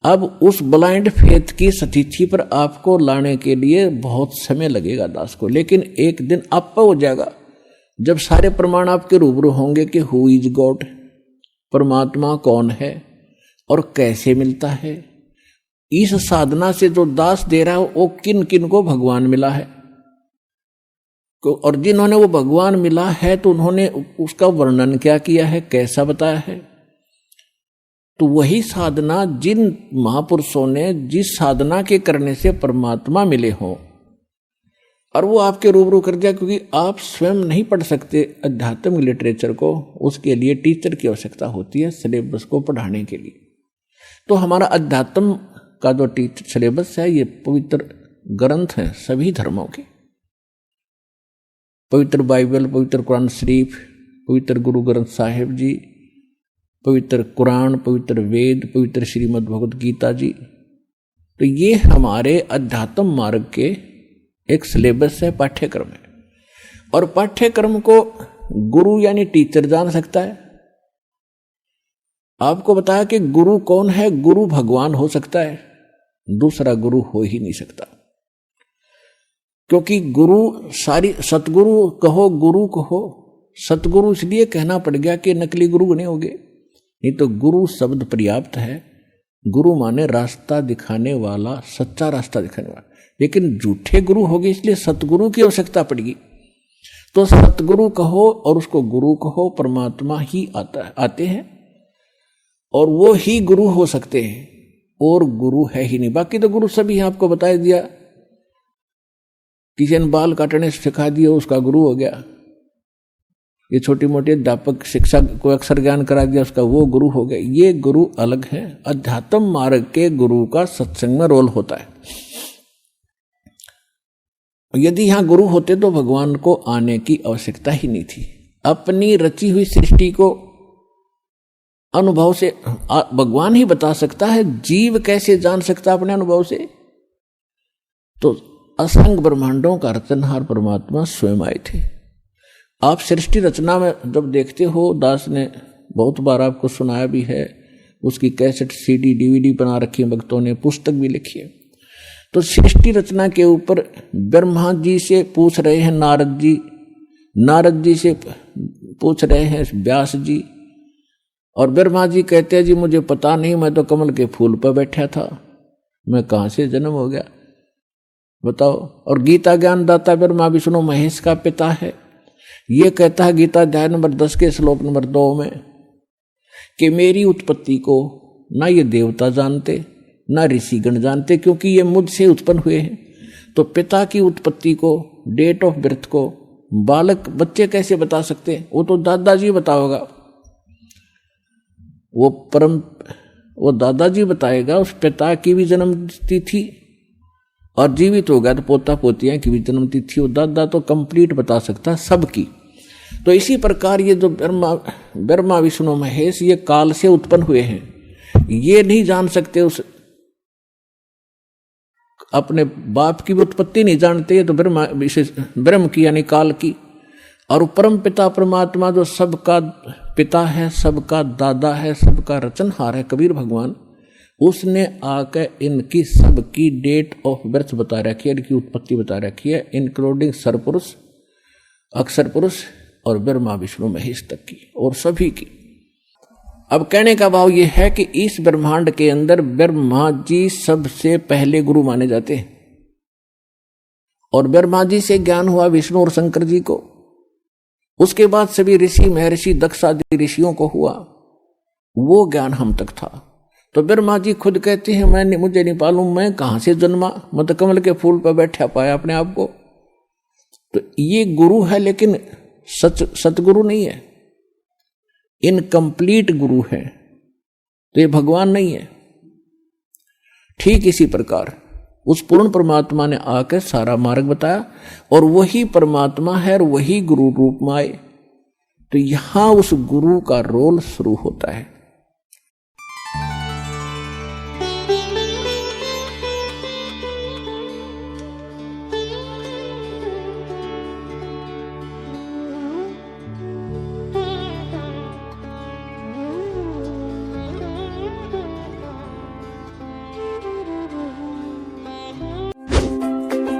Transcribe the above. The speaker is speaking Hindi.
अब उस ब्लाइंड फेथ की स्थिति पर आपको लाने के लिए बहुत समय लगेगा दास को, लेकिन एक दिन आप पर हो जाएगा जब सारे प्रमाण आपके रूबरू होंगे कि हु इज गॉड, परमात्मा कौन है और कैसे मिलता है। इस साधना से जो दास दे रहा है वो किन किन को भगवान मिला है, और जिन्होंने वो भगवान मिला है तो उन्होंने उसका वर्णन क्या किया है, कैसा बताया है। तो वही साधना जिन महापुरुषों ने जिस साधना के करने से परमात्मा मिले हों और वो आपके रूबरू कर दिया, क्योंकि आप स्वयं नहीं पढ़ सकते अध्यात्म लिटरेचर को, उसके लिए टीचर की आवश्यकता होती है सिलेबस को पढ़ाने के लिए। तो हमारा अध्यात्म का जो टीचर सिलेबस है ये पवित्र ग्रंथ है सभी धर्मों के, पवित्र बाइबल, पवित्र कुरान शरीफ, पवित्र गुरु ग्रंथ साहिब जी, पवित्र कुरान, पवित्र वेद, पवित्र श्रीमद् भगवद गीता जी। तो ये हमारे अध्यात्म मार्ग के एक सिलेबस है, पाठ्यक्रम है। और पाठ्यक्रम को गुरु यानी टीचर जान सकता है। आपको बताया कि गुरु कौन है, गुरु भगवान हो सकता है, दूसरा गुरु हो ही नहीं सकता। क्योंकि गुरु सारी सतगुरु कहो, गुरु कहो, सतगुरु इसलिए कहना पड़ गया कि नकली गुरु नहीं होगे, नहीं तो गुरु शब्द पर्याप्त है। गुरु माने रास्ता दिखाने वाला, सच्चा रास्ता दिखाने वाला। लेकिन झूठे गुरु हो गए इसलिए सतगुरु की आवश्यकता पड़ेगी। तो सतगुरु कहो और उसको गुरु कहो, परमात्मा ही आते हैं और वो ही गुरु हो सकते हैं, और गुरु है ही नहीं। बाकी तो गुरु सभी आपको बता दिया, किसी ने बाल काटने सिखा दिया उसका गुरु हो गया, ये छोटी मोटी अध्यापक शिक्षा को अक्षर ज्ञान करा दिया उसका वो गुरु हो गया। ये गुरु अलग है। अध्यात्म मार्ग के गुरु का सत्संग में रोल होता है। यदि यहां गुरु होते तो भगवान को आने की आवश्यकता ही नहीं थी। अपनी रची हुई सृष्टि को अनुभव से भगवान ही बता सकता है, जीव कैसे जान सकता अपने अनुभव से। तो असंख्य ब्रह्मांडों का रचनहार परमात्मा स्वयं आए थे। आप सृष्टि रचना में जब देखते हो, दास ने बहुत बार आपको सुनाया भी है, उसकी कैसेट सीडी डीवीडी बना रखी है भक्तों ने, पुस्तक भी लिखी है। तो सृष्टि रचना के ऊपर ब्रह्मा जी से पूछ रहे हैं नारद जी, नारद जी से पूछ रहे हैं व्यास जी, और ब्रह्मा जी कहते हैं जी मुझे पता नहीं, मैं तो कमल के फूल पर बैठा था, मैं कहां से जन्म हो गया बताओ। और गीता ज्ञान दाता ब्रह्मा विष्णु महेश का पिता है। ये कहता है गीता अध्याय नंबर 10 के श्लोक नंबर 2 में कि मेरी उत्पत्ति को ना ये देवता जानते ना ऋषिगण जानते, क्योंकि ये मुझसे उत्पन्न हुए हैं। तो पिता की उत्पत्ति को, डेट ऑफ बर्थ को बालक बच्चे कैसे बता सकते हैं? वो तो दादाजी बताओगा, वो दादाजी बताएगा। उस पिता की भी जन्म तिथि और जीवित हो गया तो पोता पोतियां की भी जन्म तिथि, वो दादा तो कंप्लीट बता सकता सबकी। तो इसी प्रकार ये जो ब्रह्मा विष्णु महेश ये काल से उत्पन्न हुए हैं, ये नहीं जान सकते, उस अपने बाप की भी उत्पत्ति नहीं जानते, तो ब्रह्म की यानी काल की। और परम पिता परमात्मा जो सबका पिता है, सबका दादा है, सबका रचनहार है, कबीर भगवान, उसने आकर इनकी सबकी डेट ऑफ बर्थ बता रखी है, इनकी उत्पत्ति बता रखी है, इंक्लूडिंग सरपुरुष, अक्षर पुरुष और ब्रह्मा विष्णु महेश तक की, और सभी की। अब कहने का भाव यह है कि इस ब्रह्मांड के अंदर ब्रह्मा जी सबसे पहले गुरु माने जाते हैं, और ब्रह्मा जी से ज्ञान हुआ विष्णु और शंकर जी को। उसके बाद सभी ऋषि महर्षि दक्ष आदि ऋषियों को हुआ, वो ज्ञान हम तक था। तो ब्रह्मा जी खुद कहते हैं मुझे नहीं मालूम मैं कहां से जन्मा, मैं तो कमल के फूल पर बैठा पाया अपने आप को। तो ये गुरु है, लेकिन सतगुरु नहीं है, इनकम्प्लीट गुरु है, तो ये भगवान नहीं है। ठीक इसी प्रकार उस पूर्ण परमात्मा ने आकर सारा मार्ग बताया, और वही परमात्मा है और वही गुरु रूप में आए। तो यहां उस गुरु का रोल शुरू होता है।